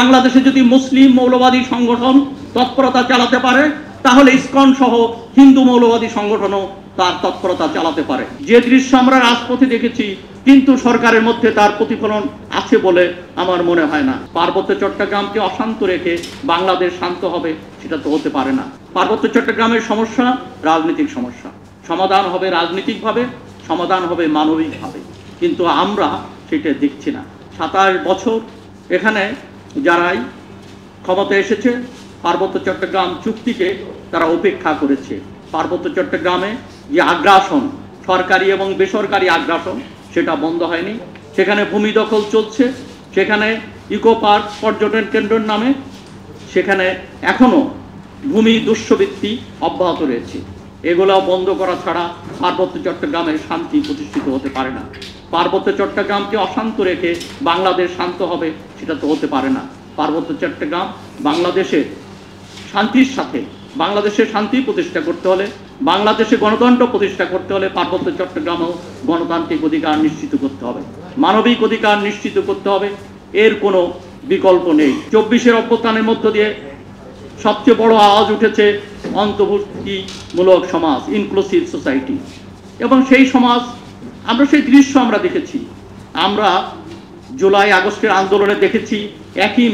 বাংলাদেশে যদি মুসলিম মৌলবাদী সংগঠন তৎপরতা চালাতে পারে তাহলে ইসকন সহ হিন্দু মৌলবাদী সংগঠনও তার তৎপরতা চালাতে পারে। যে দৃশ্য আমরা রাজপথে দেখেছি কিন্তু সরকারের মধ্যে তার প্রতিফলন আছে বলে আমার মনে হয় না। পার্বত্য চট্টগ্রামকে অশান্ত রেখে বাংলাদেশ শান্ত হবে সেটা তো হতে পারে না। পার্বত্য চট্টগ্রামের সমস্যা রাজনৈতিক সমস্যা, সমাধান হবে রাজনৈতিকভাবে, সমাধান হবে মানবিকভাবে, কিন্তু আমরা সেটা দেখছি না। 27 বছর এখানে যারাই ক্ষমতা এসেছে পার্বত্য চট্টগ্রাম চুক্তিকে তারা উপেক্ষা করেছে। পার্বত্য চট্টগ্রামে যে আগ্রাসন, সরকারি এবং বেসরকারি আগ্রাসন, সেটা বন্ধ হয়নি। সেখানে ভূমি দখল চলছে, সেখানে ইকো পার্ক পর্যটন কেন্দ্রের নামে সেখানে এখনো ভূমি দুঃস্ববৃত্তি অব্যাহত রয়েছে। এগুলো বন্ধ করা ছাড়া পার্বত্য চট্টগ্রামের শান্তি প্রতিষ্ঠিত হতে পারে না। পার্বত্য চট্টগ্রামকে অশান্ত রেখে বাংলাদেশ শান্ত হবে সেটা তো হতে পারে না। পার্বত্য চট্টগ্রাম বাংলাদেশের শান্তির সাথে, বাংলাদেশের শান্তি প্রতিষ্ঠা করতে হলে, বাংলাদেশে গণতন্ত্র প্রতিষ্ঠা করতে হলে পার্বত্য চট্টগ্রামেও গণতান্ত্রিক অধিকার নিশ্চিত করতে হবে, মানবিক অধিকার নিশ্চিত করতে হবে। এর কোনো বিকল্প নেই। 24-এর অভ্যুত্থানের মধ্য দিয়ে সবচেয়ে বড় আওয়াজ উঠেছে অন্তর্ভুক্তিমূলক সমাজ, ইনক্লুসিভ সোসাইটি, এবং সেই সমাজ আমরা সেই দৃশ্য আমরা দেখেছি। আমরা জুলাই আগস্টের আন্দোলনে দেখেছি একই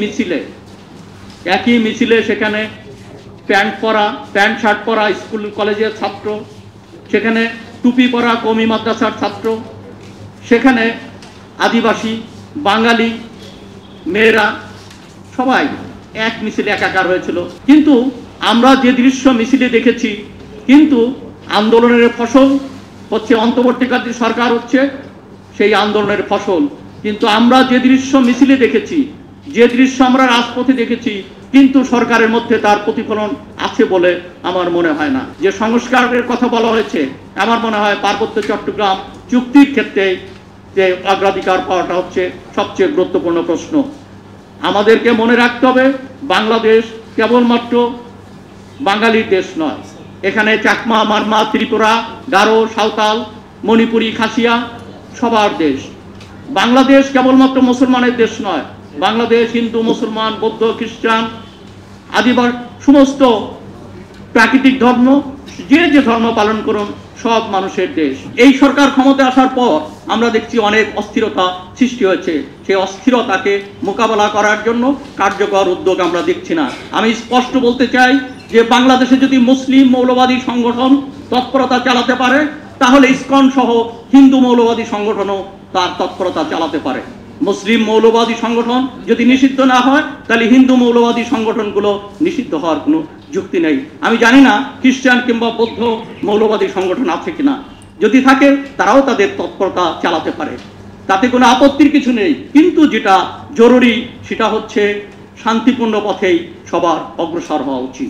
মিছিলে সেখানে প্যান্ট শার্ট পরা স্কুল কলেজের ছাত্র, সেখানে টুপি পরা কওমি মাদ্রাসার ছাত্র, সেখানে আদিবাসী বাঙালি মেয়েরা সবাই এক মিছিলে একাকার হয়েছিল। কিন্তু আমরা যে দৃশ্য মিছিলে দেখেছি, কিন্তু আন্দোলনের ফসল হচ্ছে অন্তর্বর্তীকালীন সরকার হচ্ছে সেই আন্দোলনের ফসল। কিন্তু আমরা যে দৃশ্য মিছিলে দেখেছি, যে দৃশ্য আমরা রাজপথে দেখেছি, কিন্তু সরকারের মধ্যে তার প্রতিফলন আছে বলে আমার মনে হয় না। যে সংস্কারের কথা বলা হয়েছে, আমার মনে হয় পার্বত্য চট্টগ্রাম চুক্তির ক্ষেত্রে যে অগ্রাধিকার পাওয়াটা হচ্ছে সবচেয়ে গুরুত্বপূর্ণ প্রশ্ন। আমাদেরকে মনে রাখতে হবে বাংলাদেশ কেবলমাত্র বাঙালির দেশ নয়। এখানে চাকমা, মারমা, ত্রিপুরা, গারো, সাঁওতাল, মণিপুরি, খাসিয়া সবার দেশ। বাংলাদেশ কেবলমাত্র মুসলমানের দেশ নয়, বাংলাদেশ হিন্দু, মুসলমান, বৌদ্ধ, খ্রিস্টান, আদিবাসী সমস্ত প্রাকৃতিক ধর্ম, যে ধর্ম পালন করুন, সব মানুষের দেশ। এই সরকার ক্ষমতায় আসার পর আমরা দেখছি অনেক অস্থিরতা সৃষ্টি হয়েছে। সেই অস্থিরতাকে মোকাবেলা করার জন্য কার্যকর উদ্যোগ আমরা দেখছি না। আমি স্পষ্ট বলতে চাই যে বাংলাদেশে যদি মুসলিম মৌলবাদী সংগঠন তৎপরতা চালাতে পারে তাহলে ইসকন সহ হিন্দু মৌলবাদী সংগঠনও তার তৎপরতা চালাতে পারে। মুসলিম মৌলবাদী সংগঠন যদি নিষিদ্ধ না হয় তাহলে হিন্দু মৌলবাদী সংগঠনগুলো নিষিদ্ধ হওয়ার কোনো যুক্তি নেই। আমি জানি না খ্রিস্টান কিংবা বৌদ্ধ মৌলবাদী সংগঠন আছে কিনা, যদি থাকে তারাও তাদের তৎপরতা চালাতে পারে, তাতে কোনো আপত্তির কিছু নেই। কিন্তু যেটা জরুরি সেটা হচ্ছে শান্তিপূর্ণ পথেই সবার অগ্রসর হওয়া উচিত।